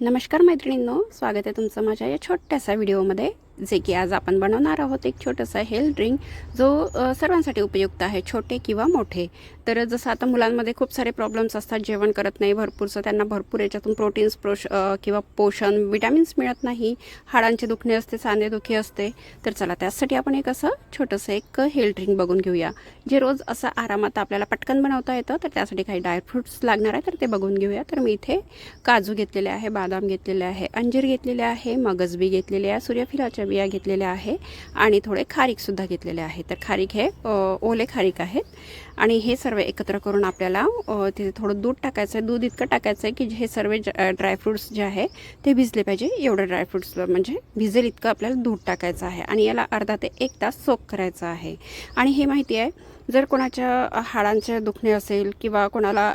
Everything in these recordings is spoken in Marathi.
नमस्कार मैत्रिणींनो, स्वागत आहे तुमचं माझ्या या छोट्याशा व्हिडिओमध्ये, जे की आज आपण बनवणार आहोत एक छोटंसं हेल्थ ड्रिंक जो सर्वांसाठी उपयुक्त आहे, छोटे किंवा मोठे. तर जसं आता मुलांमध्ये खूप सारे प्रॉब्लेम्स असतात, जेवण करत नाही भरपूरचं, त्यांना भरपूर याच्यातून प्रोटीन्स किंवा पोषण विटॅमिन्स मिळत नाही, हाडांचे दुखणे असते, सांधेदुखी असते. तर चला त्यासाठी आपण एक असं छोटंसं एक हेल्थ ड्रिंक बघून घेऊया, जे रोज असं आरामात आपल्याला पटकन बनवता येतं. तर त्यासाठी काही ड्रायफ्रुट्स लागणार आहे, तर ते बघून घेऊया. तर मी इथे काजू घेतलेले आहे, बदाम घेतलेले आहे, अंजीर घेतलेले आहे, मगजबी घेतलेले आहे, सूर्यफुलाच्या बिया घेतलेल्या आहे आणि थोडे खारीकसुद्धा घेतलेले आहे. तर खारीक हे ओले खारीक आहेत आणि हे सर्व एकत्र करून आपल्याला तिथे थोडं दूध टाकायचं आहे. दूध इतकं टाकायचं आहे की हे सर्व ड्रायफ्रुट्स जे आहे ते भिजले पाहिजे. एवढं ड्रायफ्रुट्स म्हणजे भिजेल इतकं आपल्याला दूध टाकायचं आहे आणि याला अर्धा ते 1 तास सोक करायचं आहे. आणि हे माहिती आहे, जर कोणाच्या हाडांचे दुखणे असेल किंवा कोणाला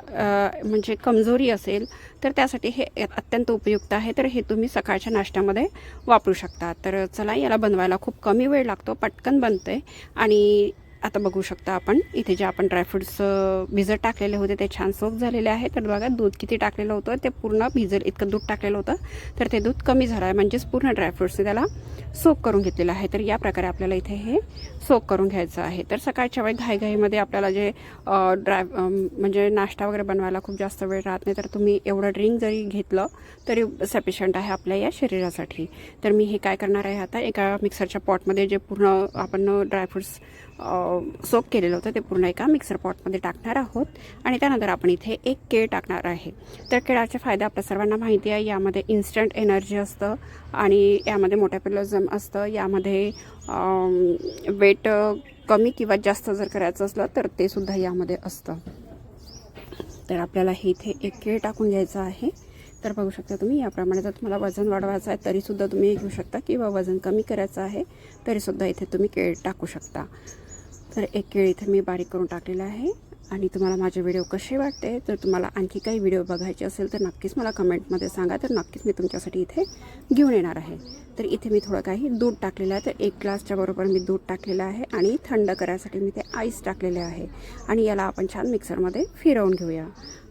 म्हणजे कमजोरी असेल तर त्यासाठी हे अत्यंत उपयुक्त आहे. तर हे तुम्ही सकाळच्या नाश्त्यामध्ये वापरू शकता. तर चला, याला बनवायला खूप कमी वेळ लागतो, पटकन बनते. आणि आता बघू शकता आपण इथे जे आपण ड्रायफ्रुट्स भिजत टाकलेले होते ते छान सोक झालेले आहे. तर बघा दूध किती टाकलेलं होतं, ते पूर्ण भिजल इतकं दूध टाकलेलं होतं, तर ते दूध कमी झालं आहे, म्हणजेच पूर्ण ड्रायफ्रुट्सने त्याला सोक करून घेतलेलं आहे. तर या प्रकारे आपल्याला इथे हे सोक करून घ्यायचं आहे. तर सकाळच्या वेळी घाईघाईमध्ये आपल्याला जे म्हणजे नाश्ता वगैरे बनवायला खूप जास्त वेळ राहत नाही, तर तुम्ही एवढं ड्रिंक जरी घेतलं तरी सफिशियंट आहे आपल्या या शरीरासाठी. तर मी हे काय करणार आहे, आता एका मिक्सरच्या पॉटमध्ये जे पूर्ण आपण ड्रायफ्रुट्स सोक केलेलं होतं ते पूर्ण एका मिक्सर पॉटमध्ये टाकणार आहोत. आणि त्यानंतर आपण इथे एक केळ टाकणार आहे. तर केळाचे फायदे आपल्या सर्वांना माहिती आहे. यामध्ये इन्स्टंट एनर्जी असतं आणि यामध्ये मोटॅपिलॉझम असतं. यामध्ये वेट कमी किंवा जास्त जर करायचं असलं तर ते सुद्धा यामध्ये असतं. तर आपल्याला हे इथे एक केळ टाकून घ्यायचं आहे. तर बघू शकता तुम्ही, याप्रमाणे जर तुम्हाला वजन वाढवायचं आहे तरीसुद्धा तुम्ही हे घेऊ शकता, किंवा वजन कमी करायचं आहे तरीसुद्धा इथे तुम्ही केळ टाकू शकता. तर एक केळ इथे मी बारीक करून टाकलेलं आहे. आणि तुम्हाला माझे व्हिडिओ कसे वाटते, तर तुम्हाला आणखी काही व्हिडिओ बघायचे असेल तर नक्कीच मला कमेंटमध्ये सांगा, तर नक्कीच मी तुमच्यासाठी इथे घेऊन येणार आहे. तर इथे मी थोडं काही दूध टाकलेलं आहे. तर 1 ग्लासच्या बरोबर मी दूध टाकलेलं आहे आणि थंड करायसाठी मी ते आईस टाकलेले आहे. आणि याला आपण छान मिक्सरमध्ये फिरवून घेऊया.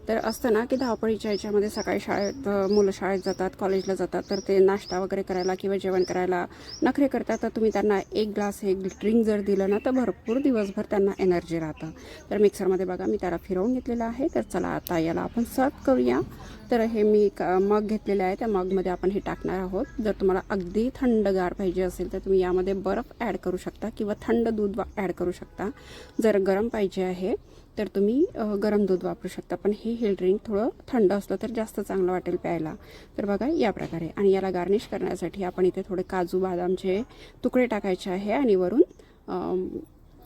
तर असतं ना की धावपळीच्या याच्यामध्ये सकाळी शाळेत मुलं शाळेत जातात, कॉलेजला जातात, तर ते नाश्ता वगैरे करायला किंवा जेवण करायला नखरे करतात. तर तुम्ही त्यांना 1 ग्लास हे ड्रिंक जर दिलं ना तर भरपूर दिवसभर त्यांना एनर्जी राहतं. तर मिक्सरमध्ये बघा मी त्याला फिरवून घेतलेलं आहे. तर चला आता याला आपण सर्व करूया. तर हे मी मग घेतलेलं आहे, त्या मगमध्ये आपण हे टाकणार आहोत. जर तुम्हाला अगदी थंडगार पाहिजे असेल तर तुम्ही यामध्ये बर्फ ॲड करू शकता किंवा थंड दूध ॲड करू शकता. जर गरम पाहिजे आहे तर तुम्ही गरम दूध वापरू शकता, पण हे हेल्थ ड्रिंक थोडं थंड असलं तर जास्त चांगलं वाटेल प्यायला. तर बघा या प्रकारे. आणि याला गार्निश करण्यासाठी आपण इथे थोडे काजू बदामचे तुकडे टाकायचे आहे आणि वरून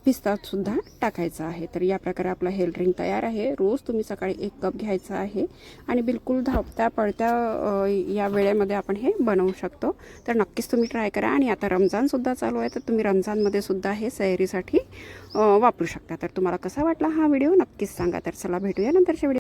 पिस्तासुद्धा टाकायचा आहे. तर या प्रकारे आपला हेल्थ ड्रिंक तयार आहे. रोज तुम्ही सकाळी 1 कप घ्यायचा आहे आणि बिलकुल धावत्या पळत्या या वेळेमध्ये आपण हे बनवू शकतो. तर नक्कीच तुम्ही ट्राय करा. आणि आता रमजानसुद्धा चालू आहे, तर तुम्ही रमजानमध्ये सुद्धा हे सैरीसाठी वापरू शकता. तर तुम्हाला कसा वाटला हा व्हिडिओ नक्कीच सांगा. तर चला भेटूया नंतरच्या व्हिडिओ.